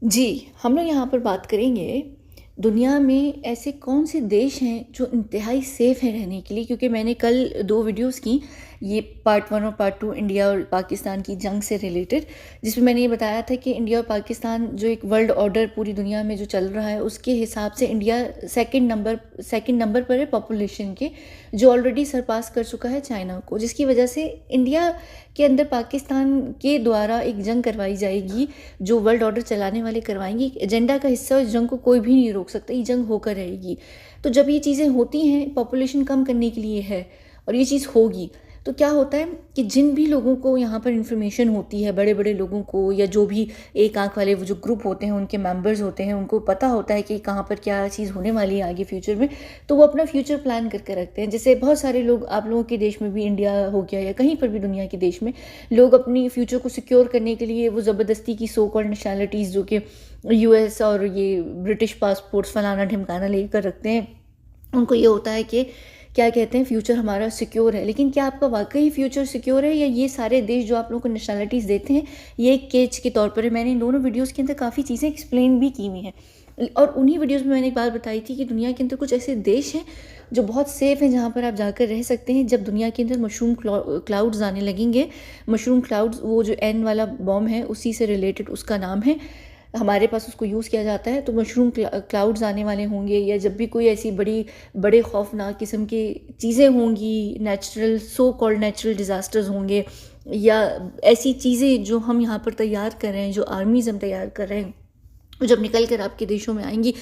जी, हम लोग यहाँ पर बात करेंगे, दुनिया में ऐसे कौन से देश हैं जो इंतहाई सेफ़ हैं रहने के लिए, क्योंकि मैंने कल 2 वीडियोज़ की, ये पार्ट 1 और पार्ट 2 इंडिया और पाकिस्तान की जंग से रिलेटेड, जिसमें मैंने ये बताया था कि इंडिया और पाकिस्तान जो एक वर्ल्ड ऑर्डर पूरी दुनिया में जो चल रहा है, उसके हिसाब से इंडिया सेकंड नंबर पर है पॉपुलेशन के, जो ऑलरेडी सरपास कर चुका है चाइना को, जिसकी वजह से इंडिया के अंदर पाकिस्तान के द्वारा एक जंग करवाई जाएगी, जो वर्ल्ड ऑर्डर चलाने वाले करवाएंगे। एक एजेंडा का हिस्सा, इस जंग को कोई भी नहीं रोक सकता, ये जंग होकर रहेगी। तो जब ये चीज़ें होती हैं, पॉपुलेशन कम करने के लिए है और ये चीज़ होगी, तो क्या होता है कि जिन भी लोगों को यहाँ पर इन्फॉर्मेशन होती है, बड़े बड़े लोगों को, या जो भी एक आंख वाले वो जो ग्रुप होते हैं, उनके मेंबर्स होते हैं, उनको पता होता है कि कहाँ पर क्या चीज़ होने वाली है आगे फ्यूचर में, तो वो अपना फ्यूचर प्लान करके रखते हैं। जैसे बहुत सारे लोग, आप लोगों के देश में भी, इंडिया हो गया या कहीं पर भी दुनिया के देश में, लोग अपनी फ्यूचर को सिक्योर करने के लिए वो ज़बरदस्ती की सो कॉल्ड नेशनैलिटीज़, जो कि यूएस और ये ब्रिटिश पासपोर्ट्स फलाना ढिमकाना लेकर रखते हैं, उनको ये होता है कि क्या कहते हैं, फ्यूचर हमारा सिक्योर है। लेकिन क्या आपका वाकई फ्यूचर सिक्योर है, या ये सारे देश जो आप लोगों को नेशनैलिटीज़ देते हैं, ये एक केज के तौर पर है। मैंने इन दोनों वीडियोज़ के अंदर काफ़ी चीज़ें एक्सप्लेन भी की हुई हैं, और उन्हीं वीडियोज़ में मैंने एक बात बताई थी कि दुनिया के अंदर कुछ ऐसे देश हैं जो बहुत सेफ़ हैं, जहाँ पर आप जाकर रह सकते हैं जब दुनिया के अंदर मशरूम क्लाउड्स आने लगेंगे। मशरूम क्लाउड्स, वो जो एन वाला बॉम्ब है, उसी से रिलेटेड उसका नाम है, हमारे पास उसको यूज़ किया जाता है। तो मशरूम क्लाउड्स आने वाले होंगे, या जब भी कोई ऐसी बड़े खौफनाक किस्म की चीज़ें होंगी, natural so called natural disasters होंगे, या ऐसी चीज़ें जो हम यहाँ पर तैयार कर रहे हैं, जो आर्मीज़ हम तैयार कर रहे हैं, वो जब निकल कर आपके देशों में आएंगी,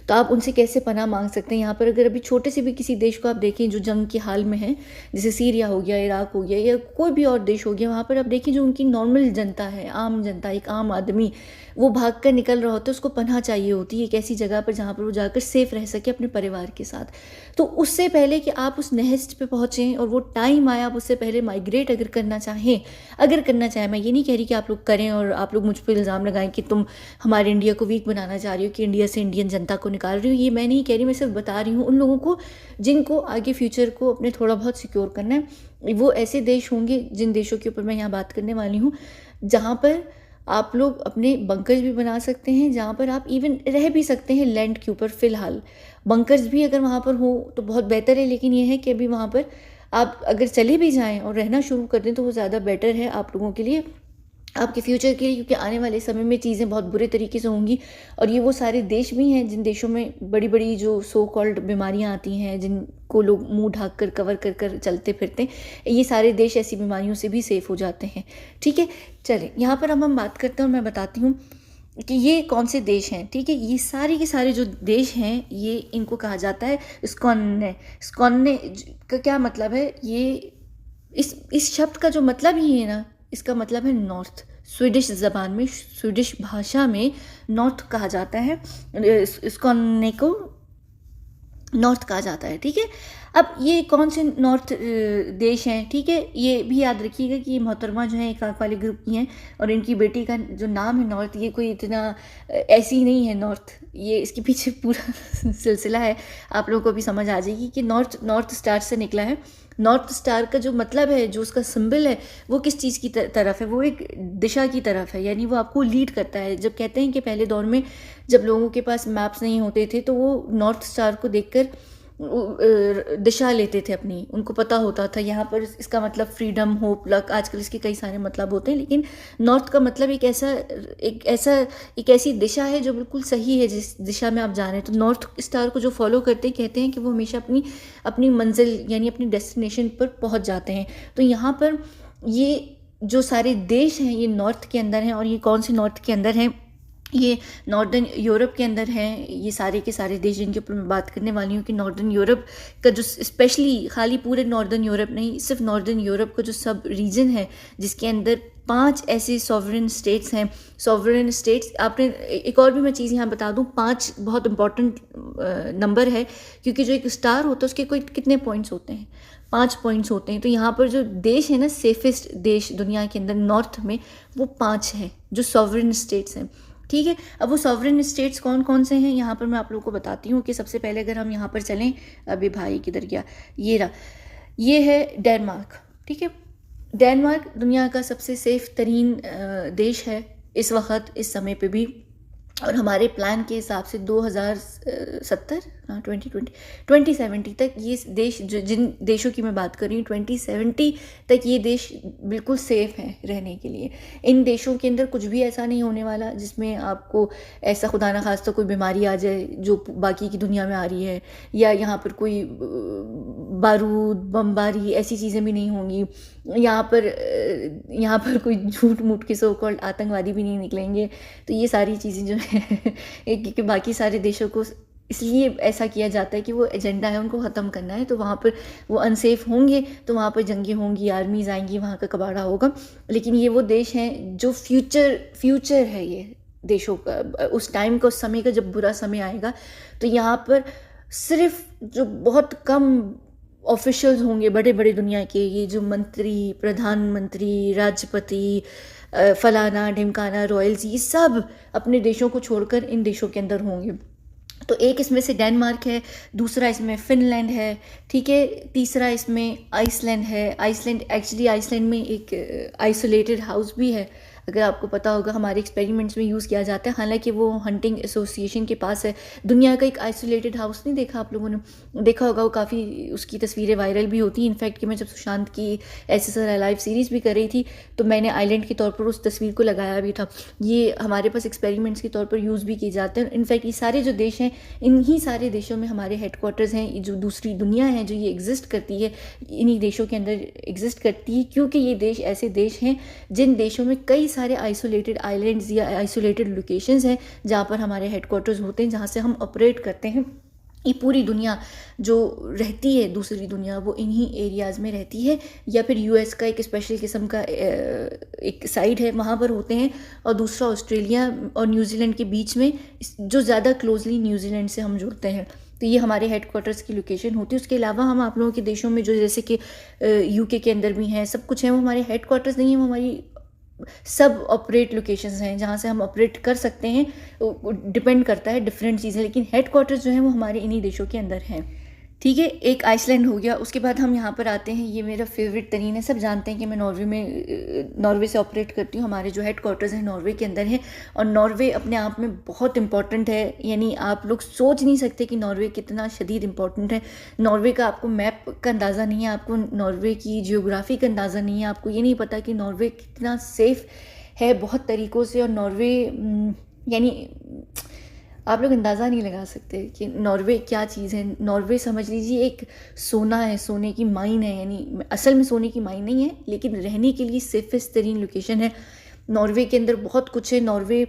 तो आप उनसे कैसे पनाह मांग सकते हैं। यहाँ पर अगर अभी छोटे से भी किसी देश को आप देखें जो जंग के हाल में है, जैसे सीरिया हो गया, इराक हो गया, या कोई भी और देश हो गया, वहाँ पर आप देखें जो उनकी नॉर्मल जनता है, आम जनता, एक आम आदमी, वो भाग कर निकल रहा होता है, उसको पनाह चाहिए होती है एक ऐसी जगह पर जहाँ पर वो जाकर सेफ रह सके अपने परिवार के साथ। तो उससे पहले कि आप उस नहस्ट पे पहुँचें और वो टाइम आए, आप उससे पहले माइग्रेट अगर करना चाहें, मैं ये नहीं कह रही कि आप लोग करें, और आप लोग मुझ पर इल्ज़ाम लगाएं कि तुम हमारे इंडिया को वीक बनाना चाह रही हो, कि इंडिया से इंडियन जनता को निकाल रही हो, ये मैं नहीं कह रही। मैं सिर्फ बता रही हूँ उन लोगों को जिनको आगे फ्यूचर को अपने थोड़ा बहुत सिक्योर करना है। वो ऐसे देश होंगे, जिन देशों के ऊपर मैं यहाँ बात करने वाली हूँ, जहाँ पर आप लोग अपने बंकर्स भी बना सकते हैं, जहाँ पर आप इवन रह भी सकते हैं लैंड के ऊपर। फ़िलहाल बंकर्स भी अगर वहाँ पर हो तो बहुत बेहतर है, लेकिन ये है कि अभी वहाँ पर आप अगर चले भी जाएं और रहना शुरू कर दें, तो वो ज़्यादा बेटर है आप लोगों के लिए, आपके फ्यूचर के लिए, क्योंकि आने वाले समय में चीज़ें बहुत बुरे तरीके से होंगी। और ये वो सारे देश भी हैं जिन देशों में बड़ी बड़ी जो सो कॉल्ड बीमारियां आती हैं, जिनको लोग मुंह ढक कर, कवर कर कर चलते फिरते हैं, ये सारे देश ऐसी बीमारियों से भी सेफ हो जाते हैं। ठीक है, चलें यहाँ पर अब हम बात करते हैं, और मैं बताती हूँ कि ये कौन से देश हैं। ठीक है, ये सारे के सारे जो देश हैं, ये इनको कहा जाता है स्कॉन्ने। स्कॉन्ने का क्या मतलब है? ये इस शब्द का जो मतलब ही है ना, इसका मतलब है नॉर्थ। स्वीडिश ज़बान में, स्वीडिश भाषा में नॉर्थ कहा जाता है, इसकोने को नॉर्थ कहा जाता है। ठीक है, अब ये कौन से नॉर्थ देश हैं? ठीक है, ये भी याद रखिएगा कि ये मोहतरमा जो है एक आंख वाले ग्रुप की हैं, और इनकी बेटी का जो नाम है नॉर्थ, ये कोई इतना ऐसी ही नहीं है नॉर्थ, ये इसके पीछे पूरा सिलसिला है, आप लोगों को भी समझ आ जाएगी कि नॉर्थ नॉर्थ स्टार से निकला है। नॉर्थ स्टार का जो मतलब है, जो उसका सिंबल है, वो किस चीज़ की तरफ है? वो एक दिशा की तरफ है, यानी वो आपको लीड करता है। जब कहते हैं कि पहले दौर में जब लोगों के पास मैप्स नहीं होते थे, तो वो नॉर्थ स्टार को देखकर दिशा लेते थे अपनी, उनको पता होता था यहाँ पर इसका मतलब फ्रीडम, होप, लक, आजकल इसके कई सारे मतलब होते हैं, लेकिन नॉर्थ का मतलब एक ऐसी दिशा है जो बिल्कुल सही है, जिस दिशा में आप जा रहे हैं। तो नॉर्थ स्टार को जो फॉलो करते हैं, कहते हैं कि वो हमेशा अपनी अपनी मंजिल यानी अपनी डेस्टिनेशन पर पहुँच जाते हैं। तो यहाँ पर ये जो सारे देश हैं, ये नॉर्थ के अंदर हैं। और ये कौन से नॉर्थ के अंदर हैं? ये नॉर्दर्न यूरोप के अंदर हैं, ये सारे के सारे देश जिनके ऊपर मैं बात करने वाली हूँ। कि नॉर्दर्न यूरोप का जो, स्पेशली खाली पूरे नॉर्दर्न यूरोप नहीं, सिर्फ नॉर्दर्न यूरोप का जो सब रीजन है, जिसके अंदर 5 ऐसे सॉवरेन स्टेट्स हैं। सॉवरेन स्टेट्स, आपने एक और भी मैं चीज़ यहाँ बता दूँ, 5 बहुत इंपॉर्टेंट नंबर है, क्योंकि जो एक स्टार होता है उसके कोई कितने पॉइंट्स होते हैं? 5 पॉइंट्स होते हैं। तो यहाँ पर जो देश है ना, सेफेस्ट देश दुनिया के अंदर नॉर्थ में, वो 5 हैं जो सॉवरेन स्टेट्स हैं। ठीक है, अब वो सॉवरेन स्टेट्स कौन कौन से हैं, यहाँ पर मैं आप लोगों को बताती हूँ। कि सबसे पहले अगर हम यहाँ पर चलें, अभी भाई किधर गया, ये रहा, ये है डेनमार्क। ठीक है, डेनमार्क दुनिया का सबसे सेफ तरीन देश है इस वक्त, इस समय पे भी। और हमारे प्लान के हिसाब से 2070, हाँ 2070 तक ये देश, जो जिन देशों की मैं बात कर रही हूँ, 2070 तक ये देश बिल्कुल सेफ़ हैं रहने के लिए। इन देशों के अंदर कुछ भी ऐसा नहीं होने वाला जिसमें आपको ऐसा खुदा न खास्ता कोई बीमारी आ जाए जो बाकी की दुनिया में आ रही है, या यहाँ पर कोई बारूद बमबारी ऐसी चीज़ें भी नहीं होंगी। यहाँ पर कोई झूठ मूठ के सो कॉल्ड आतंकवादी भी नहीं निकलेंगे। तो ये सारी चीज़ें जो है क्योंकि बाकी सारे देशों को इसलिए ऐसा किया जाता है कि वो एजेंडा है उनको ख़त्म करना है, तो वहाँ पर वो अनसेफ होंगे, तो वहाँ पर जंगें होंगी, आर्मीज़ आएंगी, वहाँ का कबाड़ा होगा। लेकिन ये वो देश हैं जो फ्यूचर है ये देशों का। उस टाइम का, उस समय का जब बुरा समय आएगा, तो यहाँ पर सिर्फ जो बहुत कम ऑफिशियल्स होंगे बड़े बड़े दुनिया के, ये जो मंत्री, प्रधानमंत्री, राष्ट्रपति, फलाना ढिमकाना, रॉयल्स, ये सब अपने देशों को छोड़कर इन देशों के अंदर होंगे। तो एक इसमें से डेनमार्क है, दूसरा इसमें फिनलैंड है, ठीक है, तीसरा इसमें आइसलैंड है। आइसलैंड में एक आइसोलेटेड हाउस भी है, अगर आपको पता होगा, हमारे एक्सपेरिमेंट्स में यूज़ किया जाता है। हालांकि वो हंटिंग एसोसिएशन के पास है। दुनिया का एक आइसोलेटेड हाउस नहीं देखा आप लोगों ने? देखा होगा, वो काफ़ी उसकी तस्वीरें वायरल भी होती हैं। इनफैक्ट कि मैं जब सुशांत की SSR लाइव सीरीज़ भी कर रही थी, तो मैंने आइलैंड के तौर पर उस तस्वीर को लगाया भी था। ये हमारे पास एक्सपेरिमेंट्स के तौर पर यूज़ भी किए जाते हैं। इनफैक्ट ये सारे जो देश हैं, इन्हीं सारे देशों में हमारे हेडक्वार्टर्स हैं। जो दूसरी दुनिया है जो ये एग्जिस्ट करती है, इन्हीं देशों के अंदर एग्जिस्ट करती है, क्योंकि ये देश ऐसे देश हैं जिन देशों में कई सारे आइसोलेटेड आइलैंड्स या आइसोलेटेड लोकेशंस हैं जहाँ पर हमारे हेडक्वार्टर्स होते हैं, जहाँ से हम ऑपरेट करते हैं। ये पूरी दुनिया जो रहती है, दूसरी दुनिया, वो इन्हीं एरियाज़ में रहती है, या फिर US का एक स्पेशल किस्म का एक साइड है, वहाँ पर होते हैं। और दूसरा ऑस्ट्रेलिया और न्यूजीलैंड के बीच में, जो ज़्यादा क्लोजली न्यूजीलैंड से हम जुड़ते हैं। तो ये हमारे हेडक्वार्टर्स की लोकेशन होती है। उसके अलावा हम आप लोगों के देशों में जो, जैसे कि UK के अंदर भी हैं, सब कुछ है, वो हमारे हेडक्वार्टर्स नहीं है, वो हमारी सब ऑपरेट लोकेशंस हैं जहाँ से हम ऑपरेट कर सकते हैं। डिपेंड करता है डिफरेंट चीज़ें, लेकिन हेडक्वार्टर्स जो हैं वो हमारे इन्हीं देशों के अंदर हैं। ठीक है, एक आइसलैंड हो गया। उसके बाद हम यहाँ पर आते हैं, ये मेरा फेवरेट तरीन है। सब जानते हैं कि मैं नॉर्वे से ऑपरेट करती हूँ। हमारे जो हेडक्वार्टर्स हैं नॉर्वे के अंदर हैं, और नॉर्वे अपने आप में बहुत इंपॉर्टेंट है। यानी आप लोग सोच नहीं सकते कि नॉर्वे कितना शदीद इंपॉर्टेंट है। नॉर्वे का आपको मैप का अंदाज़ा नहीं है, आपको नॉर्वे की जियोग्राफी का अंदाज़ा नहीं है, आपको ये नहीं पता कि नॉर्वे कितना सेफ़ है बहुत तरीक़ों से। और नॉर्वे यानी आप लोग अंदाज़ा नहीं लगा सकते कि नॉर्वे क्या चीज़ है। नॉर्वे समझ लीजिए एक सोना है, सोने की माइन है। यानी असल में सोने की माइन नहीं है, लेकिन रहने के लिए सेफेस्ट तरीन लोकेशन है। नॉर्वे के अंदर बहुत कुछ है। नॉर्वे,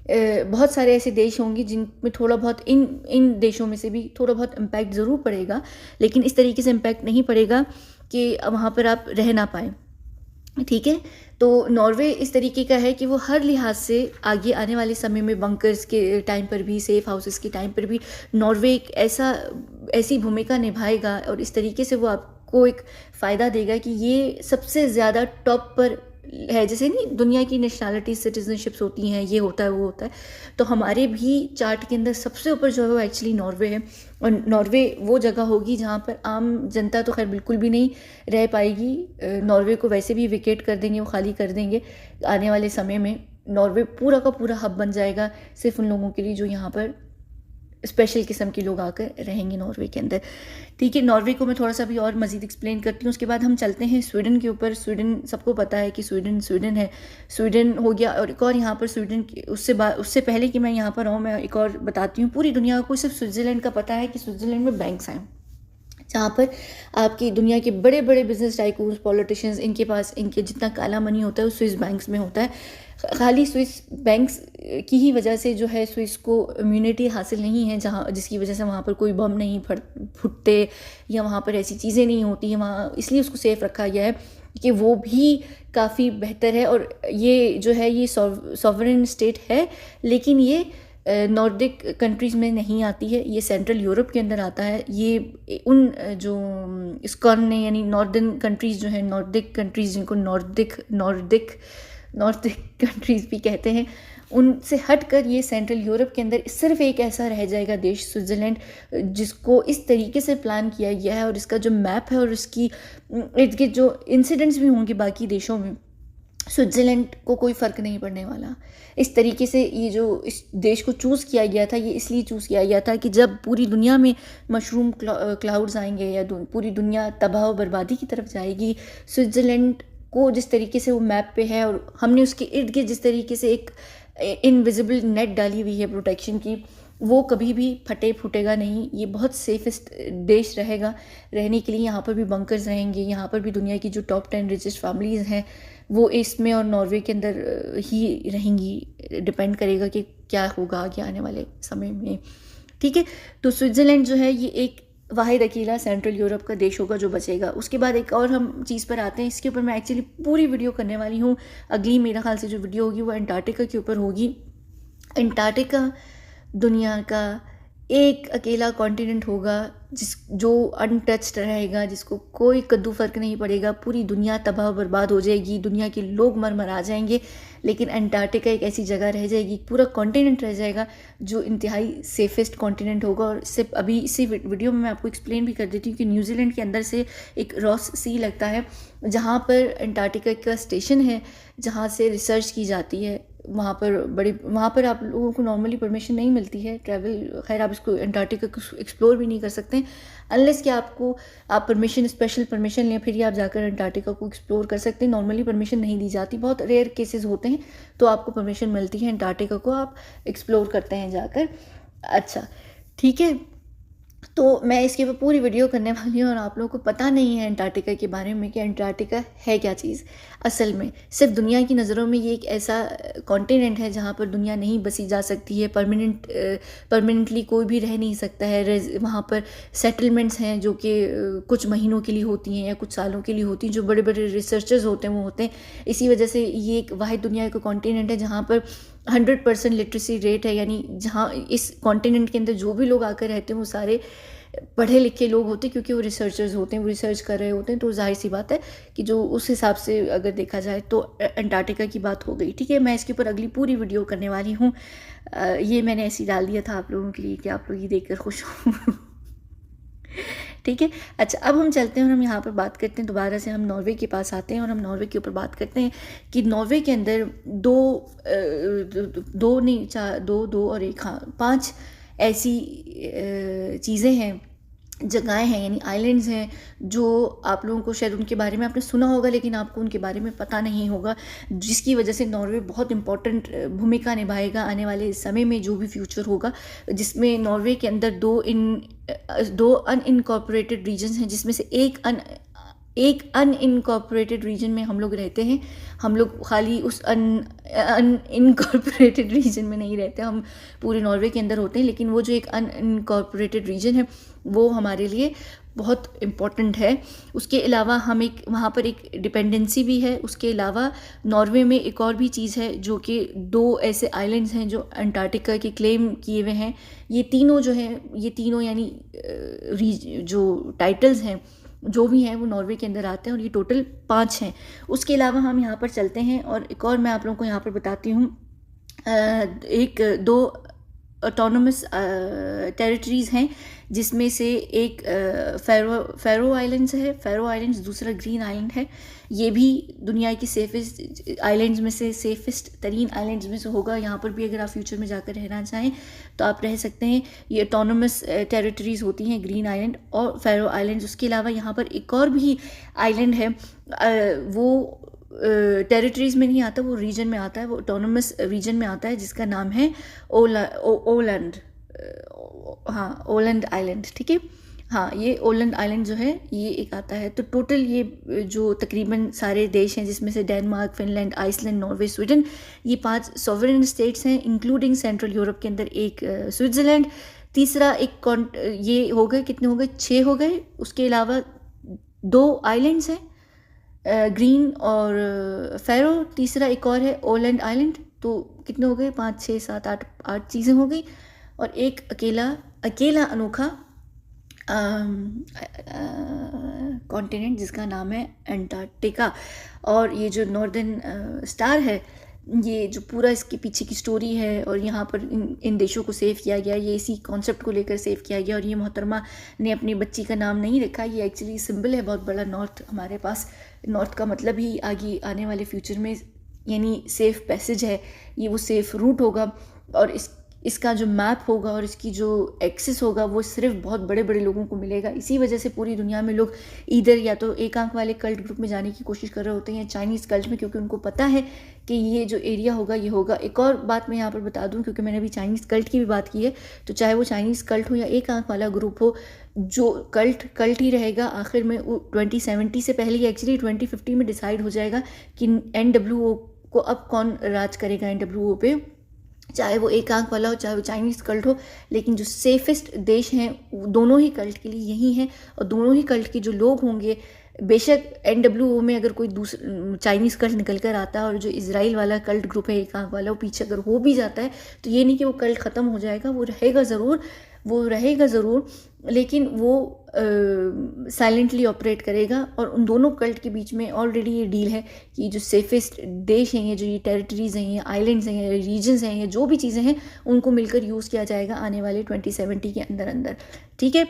बहुत सारे ऐसे देश होंगे जिनमें थोड़ा बहुत, इन देशों में से भी थोड़ा बहुत इम्पैक्ट ज़रूर पड़ेगा, लेकिन इस तरीके से इम्पैक्ट नहीं पड़ेगा कि वहाँ पर आप रह ना पाएँ। ठीक है, तो नॉर्वे इस तरीके का है कि वो हर लिहाज से आगे आने वाले समय में, बंकर्स के टाइम पर भी, सेफ हाउसेस के टाइम पर भी, नॉर्वे एक ऐसी भूमिका निभाएगा, और इस तरीके से वो आपको एक फ़ायदा देगा कि ये सबसे ज़्यादा टॉप पर है। जैसे नहीं दुनिया की नेशनलिटी सिटीजनशिप्स होती हैं, ये होता है वो होता है, तो हमारे भी चार्ट के अंदर सबसे ऊपर जो है वो एक्चुअली नॉर्वे है। और नॉर्वे वो जगह होगी जहाँ पर आम जनता तो खैर बिल्कुल भी नहीं रह पाएगी। नॉर्वे को वैसे भी विकेट कर देंगे, वो खाली कर देंगे आने वाले समय में। नॉर्वे पूरा का पूरा हब बन जाएगा सिर्फ उन लोगों के लिए जो यहाँ पर स्पेशल किस्म के लोग आकर रहेंगे नॉर्वे के अंदर। ठीक है, नॉर्वे को मैं थोड़ा सा भी और मज़ीद एक्सप्लेन करती हूँ। उसके बाद हम चलते हैं स्वीडन के ऊपर। स्वीडन सबको पता है कि स्वीडन है। स्वीडन हो गया, और एक और यहाँ पर स्वीडन, उससे पहले कि मैं यहाँ पर आऊँ, मैं एक और बताती हूँ। पूरी दुनिया को सिर्फ स्विट्ज़रलैंड का पता है कि स्विट्ज़रलैंड में बैंक्स हैं, जहाँ पर आपकी दुनिया के बड़े बड़े बिजनेस टाइकून्स, पॉलिटिशियंस, इनके पास इनके जितना काला मनी होता है वो स्विस बैंक्स में होता है। खाली स्विस बैंक्स की ही वजह से जो है स्विस को इम्यूनिटी हासिल नहीं है, जिसकी वजह से वहाँ पर कोई बम नहीं फुटते, या वहाँ पर ऐसी चीज़ें नहीं होती हैं वहाँ, इसलिए उसको सेफ़ रखा गया है कि वो भी काफ़ी बेहतर है। और ये जो है ये सॉवरेन स्टेट है, लेकिन ये नॉर्डिक कंट्रीज़ में नहीं आती है, ये सेंट्रल यूरोप के अंदर आता है। ये उन जो स्कॉन ने, यानी नॉर्दर्न कंट्रीज़ जो हैं, नॉर्डिक कंट्रीज़ जिनको नॉर्डिक कंट्रीज़ भी कहते हैं, उनसे हटकर ये सेंट्रल यूरोप के अंदर सिर्फ एक ऐसा रह जाएगा देश, स्विट्ज़रलैंड, जिसको इस तरीके से प्लान किया गया है, और इसका जो मैप है और इसकी इर्द गिर्द जो इंसिडेंट्स भी होंगे बाकी देशों में, स्विट्ज़रलैंड को कोई फ़र्क नहीं पड़ने वाला। इस तरीके से ये जो इस देश को चूज़ किया गया था, ये इसलिए चूज़ किया गया था कि जब पूरी दुनिया में मशरूम क्लाउड्स आएंगे या पूरी दुनिया तबाह और बर्बादी की तरफ जाएगी, स्विट्ज़रलैंड को जिस तरीके से वो मैप पे है और हमने उसके इर्द गिर्द जिस तरीके से एक इनविजिबल नेट डाली हुई है प्रोटेक्शन की, वो कभी भी फूटेगा नहीं। ये बहुत सेफेस्ट देश रहेगा रहने के लिए। यहाँ पर भी बंकर्स रहेंगे, यहाँ पर भी दुनिया की जो टॉप 10 रिचेस्ट फैमिलीज़ हैं वो इसमें और नॉर्वे के अंदर ही रहेंगी। डिपेंड करेगा कि क्या होगा आगे आने वाले समय में, ठीक है। तो स्विट्ज़रलैंड जो है ये एक वाहिद अकेला सेंट्रल यूरोप का देश होगा जो बचेगा। उसके बाद एक और हम चीज़ पर आते हैं, इसके ऊपर मैं एक्चुअली पूरी वीडियो करने वाली हूँ। अगली मेरा ख्याल से जो वीडियो होगी वो अंटार्कटिका के ऊपर होगी। अंटार्कटिका दुनिया का एक अकेला कॉन्टिनेंट होगा जो अनटच्ड रहेगा, जिसको कोई कद्दू फर्क नहीं पड़ेगा। पूरी दुनिया तबाह बर्बाद हो जाएगी, दुनिया के लोग मर आ जाएंगे, लेकिन अंटार्कटिका एक ऐसी जगह रह जाएगी, पूरा कॉन्टिनेंट रह जाएगा जो इंतहाई सेफेस्ट कॉन्टिनेंट होगा। और सिर्फ अभी इसी वीडियो में मैं आपको एक्सप्लेन भी कर देती हूँ कि न्यूजीलैंड के अंदर से एक रॉस सी लगता है, जहाँ पर अंटार्कटिका का स्टेशन है, जहाँ से रिसर्च की जाती है। वहाँ पर आप लोगों को नॉर्मली परमिशन नहीं मिलती है ट्रैवल। खैर, आप इसको अंटार्कटिका को एक्सप्लोर भी नहीं कर सकते अनलेस कि आप परमिशन, स्पेशल परमिशन लें, फिर ही आप जाकर अंटार्कटिका को एक्सप्लोर कर सकते हैं। नॉर्मली परमिशन नहीं दी जाती, बहुत रेयर केसेस होते हैं तो आपको परमिशन मिलती है, अंटार्कटिका को आप एक्सप्लोर करते हैं जाकर। अच्छा, ठीक है। तो मैं इसके ऊपर पूरी वीडियो करने वाली हूँ और आप लोगों को पता नहीं है अंटार्कटिका के बारे में कि अंटार्कटिका है क्या चीज़। असल में सिर्फ दुनिया की नज़रों में ये एक ऐसा कॉन्टिनेंट है जहाँ पर दुनिया नहीं बसी जा सकती है, परमानेंटली कोई भी रह नहीं सकता है। वहाँ पर सेटलमेंट्स हैं जो कि कुछ महीनों के लिए होती हैं या कुछ सालों के लिए होती हैं। जो बड़े बड़े रिसर्चर्स होते हैं वो होते हैं। इसी वजह से ये एक वाहिद दुनिया का कॉन्टिनेंट है जहाँ पर 100% लिटरेसी रेट है, यानी जहाँ इस कॉन्टिनेंट के अंदर जो भी लोग आकर रहते हैं वो सारे पढ़े लिखे लोग होते हैं, क्योंकि वो रिसर्चर्स होते हैं, वो रिसर्च कर रहे होते हैं। तो जाहिर सी बात है कि जो उस हिसाब से अगर देखा जाए तो अंटार्कटिका की बात हो गई, ठीक है। मैं इसके ऊपर अगली पूरी वीडियो करने वाली हूँ। ये मैंने ऐसे ही डाल दिया था आप लोगों के लिए कि आप लोग ये देखकर खुश हो ठीक है। अच्छा, अब हम चलते हैं और हम यहाँ पर बात करते हैं, दोबारा से हम नॉर्वे के पास आते हैं और हम नॉर्वे के ऊपर बात करते हैं कि नॉर्वे के अंदर दो नहीं, चार, दो और एक, हाँ, 5 ऐसी चीज़ें हैं, जगहें हैं, यानी आइलैंड्स हैं जो आप लोगों को शायद उनके बारे में आपने सुना होगा लेकिन आपको उनके बारे में पता नहीं होगा, जिसकी वजह से नॉर्वे बहुत इंपॉर्टेंट भूमिका निभाएगा आने वाले समय में जो भी फ्यूचर होगा, जिसमें नॉर्वे के अंदर दो अनइनकॉर्पोरेटेड रीजन्स हैं, जिसमें से एक अनइनकॉर्पोरेटेड रीजन में हम लोग रहते हैं। हम लोग खाली उस अनइनकॉर्पोरेटेड रीजन में नहीं रहते, हम पूरे नॉर्वे के अंदर होते हैं, लेकिन वो जो एक अनइनकॉर्पोरेटेड रीजन है वो हमारे लिए बहुत इम्पॉर्टेंट है। उसके अलावा वहाँ पर एक डिपेंडेंसी भी है। उसके अलावा नॉर्वे में एक और भी चीज़ है जो कि 2 ऐसे आइलैंड्स हैं जो अंटार्कटिका के क्लेम किए हुए हैं। ये तीनों यानी जो टाइटल्स हैं जो भी हैं वो नॉर्वे के अंदर आते हैं और ये टोटल 5 हैं। उसके अलावा हम यहाँ पर चलते हैं और एक और मैं आप लोगों को यहाँ पर बताती हूँ। 2 ऑटोनोमस टेरिटरीज़ हैं, जिसमें से एक फैरो आइलैंड्स है, फैरो आइलैंड्स, दूसरा ग्रीन आइलैंड है। ये भी दुनिया की सेफेस्ट आइलैंड्स में से, सेफेस्ट तरीन आइलैंड्स में से होगा। यहाँ पर भी अगर आप फ्यूचर में जाकर रहना चाहें तो आप रह सकते हैं। ये ऑटोनोमस टेरिटरीज़ होती हैं, ग्रीन आइलैंड और फैरो आइलैंड्स। उसके अलावा यहाँ पर एक और भी आइलैंड है, वो टेरिटरीज़ में नहीं आता, वो रीजन में आता है, वो ऑटोनोमस रीजन में आता है, जिसका नाम है ओलैंड। हाँ, ओलैंड आइलैंड, ठीक है। हाँ, ये ओलैंड आइलैंड जो है ये एक आता है। तो टोटल ये जो तकरीबन सारे देश हैं, जिसमें से Denmark, Finland, Iceland, Norway, Sweden, ये 5 सॉवरेन स्टेट्स हैं, इंक्लूडिंग सेंट्रल यूरोप के अंदर एक स्विट्ज़रलैंड। तीसरा ये हो गए, कितने हो गए, 6 हो गए। उसके अलावा 2 आइलैंड्स हैं, ग्रीन और फैरो। तीसरा एक और है ओलैंड आइलैंड। तो कितने हो गए, 5, 6, 7, 8 चीज़ें हो गई। और एक अकेला अनोखा कॉन्टिनेंट जिसका नाम है अंटार्कटिका। और ये जो नॉर्दर्न स्टार है, ये जो पूरा इसके पीछे की स्टोरी है और यहाँ पर इन देशों को सेव किया गया, ये इसी कॉन्सेप्ट को लेकर सेव किया गया। और ये मोहतरमा ने अपनी बच्ची का नाम नहीं रखा, ये एक्चुअली सिंबल है बहुत बड़ा नॉर्थ हमारे पास। नॉर्थ का मतलब ही आगे आने वाले फ्यूचर में यानी सेफ़ पैसेज है, ये वो सेफ़ रूट होगा, और इसका जो मैप होगा और इसकी जो एक्सेस होगा वो सिर्फ बहुत बड़े बड़े लोगों को मिलेगा। इसी वजह से पूरी दुनिया में लोग इधर या तो एक आंख वाले कल्ट ग्रुप में जाने की कोशिश कर रहे होते हैं या चाइनीज़ कल्ट में, क्योंकि उनको पता है कि ये जो एरिया होगा ये होगा। एक और बात मैं यहाँ पर बता दूँ, क्योंकि मैंने अभी चाइनीज़ कल्ट की भी बात की है, तो चाहे वो चाइनीज़ कल्ट हो या एक आंख वाला ग्रुप हो, जो कल्ट ही रहेगा। आखिर में 2070 से पहले ही एक्चुअली 2050 में डिसाइड हो जाएगा कि NWO को अब कौन राज करेगा NWO पे, चाहे वो एक आंख वाला हो चाहे वो चाइनीज़ कल्ट हो। लेकिन जो सेफेस्ट देश हैं दोनों ही कल्ट के लिए यही हैं, और दोनों ही कल्ट के जो लोग होंगे, बेशक NWO में अगर कोई दूसरा चाइनीज़ कल्ट निकल कर आता है और जो इजराइल वाला कल्ट ग्रुप है एक आंख वाला, वो पीछे अगर हो भी जाता है, तो ये नहीं कि वो कल्ट ख़त्म हो जाएगा, वो रहेगा ज़रूर, लेकिन वो साइलेंटली ऑपरेट करेगा। और उन दोनों कल्ट के बीच में ऑलरेडी ये डील है कि जो सेफेस्ट देश हैं, ये जो ये टेरिटरीज़ हैं, ये आइलैंड्स हैं, ये रीजन्स हैं, ये जो भी चीज़ें हैं, उनको मिलकर यूज़ किया जाएगा आने वाले 2070 के अंदर। ठीक है,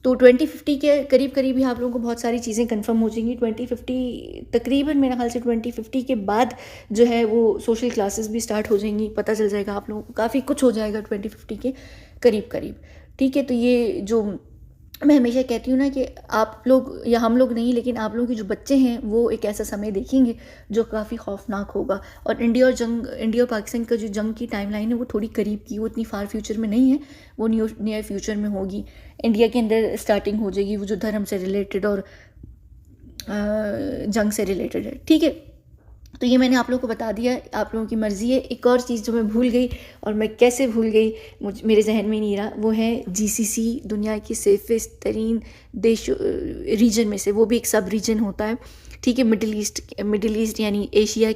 तो 2050 के करीब ही आप लोगों को बहुत सारी चीज़ें कंफर्म हो जाएंगी। 2050 तकरीबन मेरे ख्याल से 2050 के बाद जो है वो सोशल क्लासेस भी स्टार्ट हो जाएंगी, पता चल जाएगा आप लोगों को, काफ़ी कुछ हो जाएगा 2050 के करीब। ठीक है, तो ये जो मैं हमेशा कहती हूँ ना कि आप लोग या हम लोग नहीं, लेकिन आप लोगों के जो बच्चे हैं वो एक ऐसा समय देखेंगे जो काफ़ी खौफनाक होगा। और इंडिया और पाकिस्तान का जो जंग की टाइमलाइन है वो थोड़ी करीब की, वो इतनी फार फ्यूचर में नहीं है, वो नियर फ्यूचर में होगी। इंडिया के अंदर स्टार्टिंग हो जाएगी वो जो धर्म से रिलेटेड और जंग से रिलेटेड है। ठीक है, तो ये मैंने आप लोगों को बता दिया, आप लोगों की मर्ज़ी है। एक और चीज़ जो मैं भूल गई, और मैं कैसे भूल गई, मेरे जहन में नहीं रहा, वो है GCC, दुनिया की सेफेस्ट तरीन देश रीजन में से, वो भी एक सब रीजन होता है। ठीक है, मिडिल ईस्ट यानी एशिया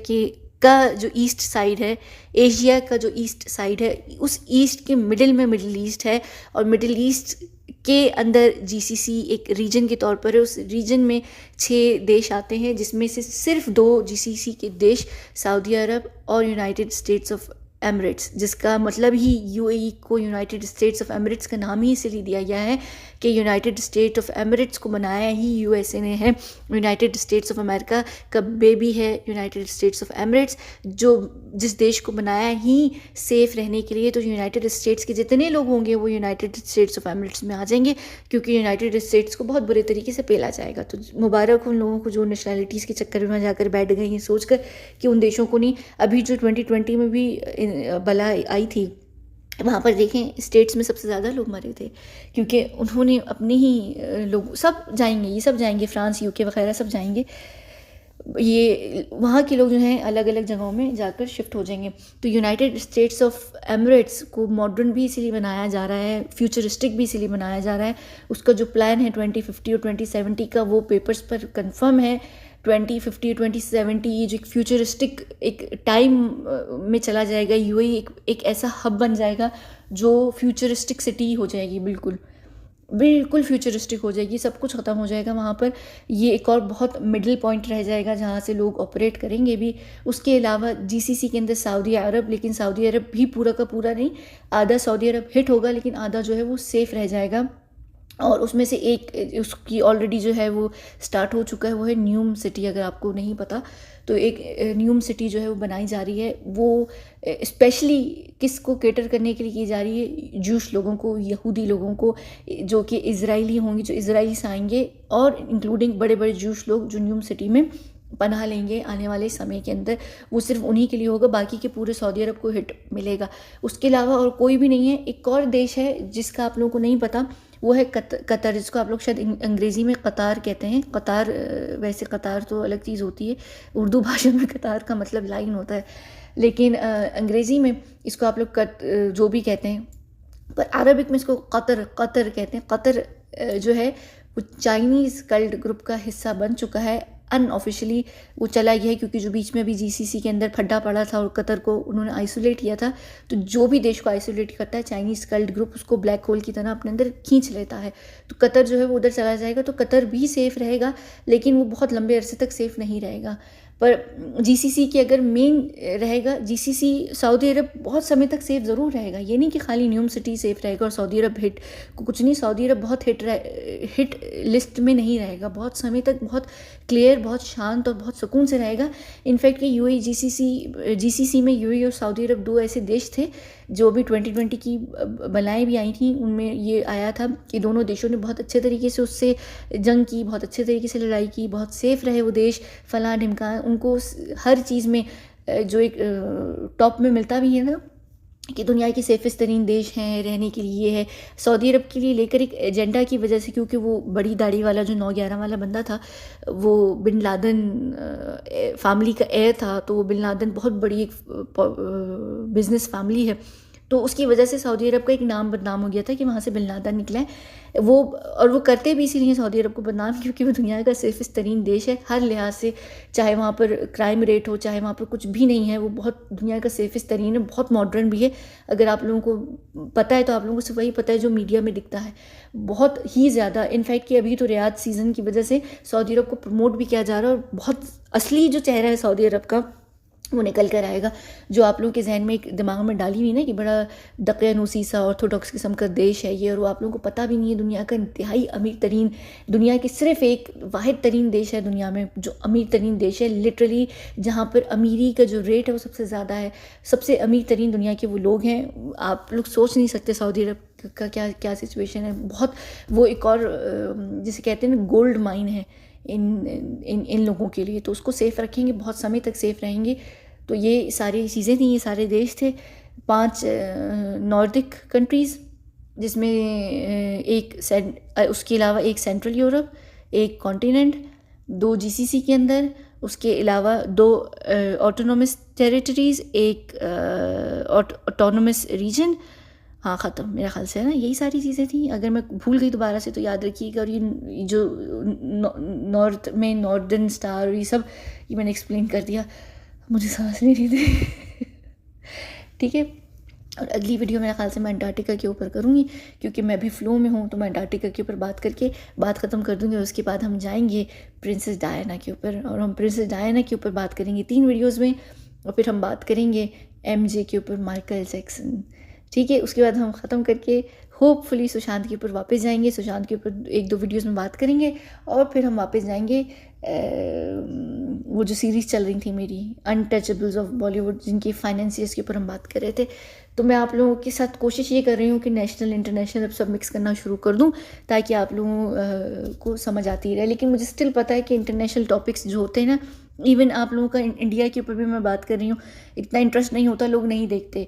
का जो ईस्ट साइड है, एशिया का जो ईस्ट साइड है, उस ईस्ट के मिडिल में मिडिल ईस्ट है, और मिडिल ईस्ट के अंदर GCC एक रीजन के तौर पर है। उस रीजन में 6 देश आते हैं, जिसमें से सिर्फ 2 GCC के देश सऊदी अरब और यूनाइटेड स्टेट्स ऑफ एमिरेट्स, जिसका मतलब ही UAE को यूनाइटेड स्टेट्स ऑफ एमिरेट्स का नाम ही इसलिए दिया गया है कि यूनाइटेड स्टेट ऑफ एमिरेट्स को बनाया ही USA ने है। यूनाइटेड स्टेट्स ऑफ अमेरिका का बेबी है यूनाइटेड स्टेट्स ऑफ एमिरेट्स, जिस देश को बनाया ही सेफ़ रहने के लिए। तो यूनाइटेड स्टेट्स के जितने लोग होंगे वो यूनाइटेड स्टेट्स ऑफ एमिरेट्स में आ जाएंगे, क्योंकि यूनाइटेड स्टेट्स को बहुत बुरे तरीके से पेला जाएगा। तो मुबारक उन लोगों को जो नेशनैलिटीज़ के चक्कर में वहाँ जाकर बैठ गए हैं, सोच कर कि उन देशों को नहीं। अभी जो 2020 में भी बला आई थी, वहाँ पर देखें स्टेट्स में सबसे ज़्यादा लोग मरे थे, क्योंकि उन्होंने अपने ही लोग, सब जाएंगे फ्रांस UK वगैरह सब जाएंगे, ये वहाँ के लोग जो हैं अलग अलग जगहों में जाकर शिफ्ट हो जाएंगे। तो यूनाइटेड स्टेट्स ऑफ एमिरेट्स को मॉडर्न भी इसीलिए बनाया जा रहा है, फ्यूचरिस्टिक भी इसीलिए बनाया जा रहा है। उसका जो प्लान है 2050 और 2070 का, वो पेपर्स पर कंफर्म है। 2050 2070 ये जो एक फ्यूचरिस्टिक एक टाइम में चला जाएगा। UAE एक ऐसा हब बन जाएगा जो फ्यूचरिस्टिक सिटी हो जाएगी, बिल्कुल फ्यूचरिस्टिक हो जाएगी, सब कुछ ख़त्म हो जाएगा वहाँ पर। ये एक और बहुत मिडिल पॉइंट रह जाएगा जहाँ से लोग ऑपरेट करेंगे भी। उसके अलावा GCC के अंदर सऊदी अरब, लेकिन सऊदी अरब भी पूरा का पूरा नहीं, आधा सऊदी अरब हिट होगा, लेकिन आधा जो है वो सेफ़ रह जाएगा। और उसमें से एक उसकी ऑलरेडी जो है वो स्टार्ट हो चुका है, वो है न्यूम सिटी। अगर आपको नहीं पता तो एक न्यूम सिटी जो है वो बनाई जा रही है, वो स्पेशली किसको केटर करने के लिए की जा रही है, जूश लोगों को, यहूदी लोगों को, जो कि इजरायली होंगे, जो इजराइल से आएंगे, और इंक्लूडिंग बड़े बड़े जूश लोग जो न्यूम सिटी में पनाह लेंगे आने वाले समय के अंदर। वो सिर्फ उन्हीं के लिए होगा, बाकी के पूरे सऊदी अरब को हिट मिलेगा। उसके अलावा और कोई भी नहीं है। एक और देश है जिसका आप लोगों को नहीं पता, वो है कतर, जिसको आप लोग शायद अंग्रेज़ी में कतार कहते हैं। कतार, वैसे कतार तो अलग चीज़ होती है, उर्दू भाषा में कतार का मतलब लाइन होता है, लेकिन अंग्रेज़ी में इसको आप लोग जो भी कहते हैं, पर अरबिक में इसको कतर कहते हैं। कतर जो है वो चाइनीज़ कल्ट ग्रुप का हिस्सा बन चुका है। अनऑफिशियली वो चला गया है, क्योंकि जो बीच में भी GCC के अंदर फड्डा पड़ा था और कतर को उन्होंने आइसोलेट किया था। तो जो भी देश को आइसोलेट करता है चाइनीज़ कल्ट ग्रुप, उसको ब्लैक होल की तरह अपने अंदर खींच लेता है। तो कतर जो है वो उधर चला जाएगा, तो कतर भी सेफ़ रहेगा, लेकिन वो बहुत लंबे अरसे तक सेफ़ नहीं रहेगा। पर जीसीसी की अगर मेन रहेगा, जीसीसी सऊदी अरब बहुत समय तक सेफ़ ज़रूर रहेगा। ये नहीं कि खाली न्यूम सिटी सेफ़ रहेगा और सऊदी अरब हिट कुछ नहीं, सऊदी अरब बहुत हिट लिस्ट में नहीं रहेगा, बहुत समय तक बहुत क्लियर, बहुत शांत और बहुत सुकून से रहेगा। इनफैक्ट कि यूएई जीसीसी में यूएई और सऊदी अरब दो ऐसे देश थे जो भी 2020 की बलाएँ भी आई थी, उनमें ये आया था कि दोनों देशों ने बहुत अच्छे तरीके से उससे जंग की, बहुत अच्छे तरीके से लड़ाई की, बहुत सेफ़ रहे वो देश, फलां ढिमकां। उनको हर चीज़ में जो एक टॉप में मिलता भी है ना कि दुनिया के सेफेस्ट तरीन देश हैं रहने के लिए है। सऊदी अरब के लिए लेकर एक एजेंडा की वजह से, क्योंकि वो बड़ी दाढ़ी वाला जो 9/11 वाला बंदा था, वो बिन लादेन फैमिली का हेयर था, तो वो बिन लादेन बहुत बड़ी एक बिज़नेस फैमिली है, तो उसकी वजह से सऊदी अरब का एक नाम बदनाम हो गया था कि वहाँ से बिन लादेन निकला है। वो करते भी इसीलिए सऊदी अरब को बदनाम, क्योंकि वो दुनिया का सेफेस्ट तरीन देश है हर लिहाज से, चाहे वहाँ पर क्राइम रेट हो, चाहे वहाँ पर कुछ भी नहीं है, वो बहुत दुनिया का सेफेस्ट तरीन है, बहुत मॉडर्न भी है। अगर आप लोगों को पता है तो आप लोगों को सिर्फ वही पता है जो मीडिया में दिखता है, बहुत ही ज़्यादा। इनफैक्ट कि अभी तो रियाद सीज़न की वजह से सऊदी अरब को प्रमोट भी किया जा रहा है, और बहुत असली जो चेहरा है सऊदी अरब का वो निकल कर आएगा, जो आप लोगों के जहन में एक दिमाग में डाली हुई ना कि बड़ा दकियानूसी सा ऑर्थोडॉक्स किस्म का देश है ये, और वो आप लोगों को पता भी नहीं है दुनिया का इंतहाई अमीर तरीन, दुनिया की सिर्फ एक वाहिद तरीन देश है दुनिया में जो अमीर तरीन देश है लिटरली, जहाँ पर अमीरी का जो रेट है वो सबसे ज़्यादा है, सबसे अमीर तरीन दुनिया के वो लोग हैं। आप लोग सोच नहीं सकते सऊदी अरब का क्या क्या सिचुएशन है। बहुत वो एक और जिसे कहते हैं ना गोल्ड माइन है इन लोगों के लिए, तो उसको सेफ़ रखेंगे, बहुत समय तक सेफ़ रहेंगे। तो ये सारी चीज़ें थी, ये सारे देश थे। 5 नॉर्डिक कंट्रीज़, जिसमें उसके अलावा एक सेंट्रल यूरोप, एक कॉन्टिनेंट, 2 जीसीसी के अंदर, उसके अलावा 2 ऑटोनोमस टेरिटरीज़, एक ऑटोनोमस रीजन। हाँ, ख़त्म मेरा ख़्याल से है ना, यही सारी चीज़ें थी। अगर मैं भूल गई दोबारा से तो याद रखिएगा। और ये जो नॉर्थ में नॉर्दर्न स्टार, ये सब ये मैंने एक्सप्लेन कर दिया, मुझे सांस नहीं रही थी ठीक है। और अगली वीडियो मेरे ख्याल से मैं अंटार्कटिका के ऊपर करूँगी, क्योंकि मैं अभी फ्लो में हूँ, तो मैं अंटार्कटिका के ऊपर बात करके बात ख़त्म कर दूँगी। और उसके बाद हम जाएंगे प्रिंसेस डायना के ऊपर, और हम प्रिंसेस डायना के ऊपर बात करेंगे 3 वीडियोज़ में। और फिर हम बात करेंगे MJ के ऊपर, माइकल जैक्सन, ठीक है। उसके बाद हम ख़त्म करके होपफुली सुशांत के ऊपर वापस जाएंगे, सुशांत के ऊपर 1-2 वीडियोज़ में बात करेंगे। और फिर हम वापस जाएंगे वो जो सीरीज़ चल रही थी मेरी अनटचेबल्स ऑफ बॉलीवुड, जिनकी फाइनेंसियर्स के ऊपर हम बात कर रहे थे। तो मैं आप लोगों के साथ कोशिश ये कर रही हूँ कि नेशनल इंटरनेशनल अब सब मिक्स करना शुरू कर दूँ, ताकि आप लोगों को समझ आती रहे। लेकिन मुझे स्टिल पता है कि इंटरनेशनल टॉपिक्स जो होते हैं ना, इवन आप लोगों का इंडिया के ऊपर भी मैं बात कर रही हूँ, इतना इंटरेस्ट नहीं होता, लोग नहीं देखते।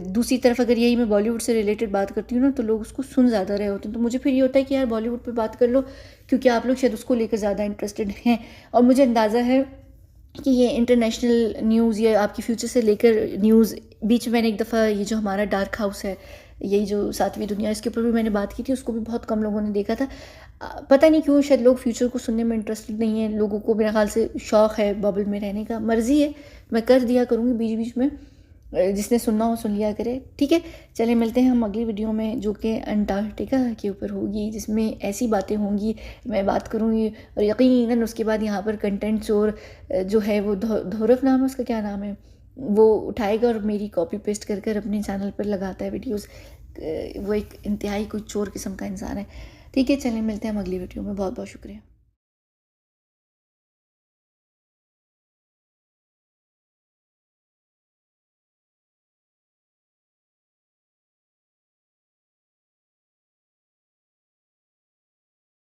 दूसरी तरफ अगर यही मैं बॉलीवुड से रिलेटेड बात करती हूँ ना, तो लोग उसको सुन ज़्यादा रहे होते हैं। तो मुझे फिर ये होता है कि यार बॉलीवुड पे बात कर लो, क्योंकि आप लोग शायद उसको लेकर ज़्यादा इंटरेस्टेड हैं। और मुझे अंदाज़ा है कि ये इंटरनेशनल न्यूज़ या आपकी फ्यूचर से लेकर न्यूज़, बीच में मैंने एक दफ़ा ये जो हमारा डार्क हाउस है, यही जो 7वीं दुनिया, इसके ऊपर भी मैंने बात की थी, उसको भी बहुत कम लोगों ने देखा था। पता नहीं क्यों, शायद लोग फ्यूचर को सुनने में इंटरेस्टेड नहीं है। लोगों को मेरे ख्याल से शौक़ है बबल में रहने का, मर्ज़ी है, मैं कर दिया करूँगी बीच बीच में, जिसने सुनना हो सुन लिया करे, ठीक है। चले मिलते हैं हम अगली वीडियो में, जो कि अंटार्कटिका के ऊपर होगी, जिसमें ऐसी बातें होंगी मैं बात करूँगी। और यकीनन उसके बाद यहाँ पर कंटेंट चोर जो है वो धौरव नाम है उसका, क्या नाम है, वो उठाएगा और मेरी कॉपी पेस्ट कर कर अपने चैनल पर लगाता है वीडियोज़। वो एक इंतहाई कोई चोर किस्म का इंसान है, ठीक है। चलें मिलते हैं हम अगली वीडियो में, बहुत बहुत शुक्रिया।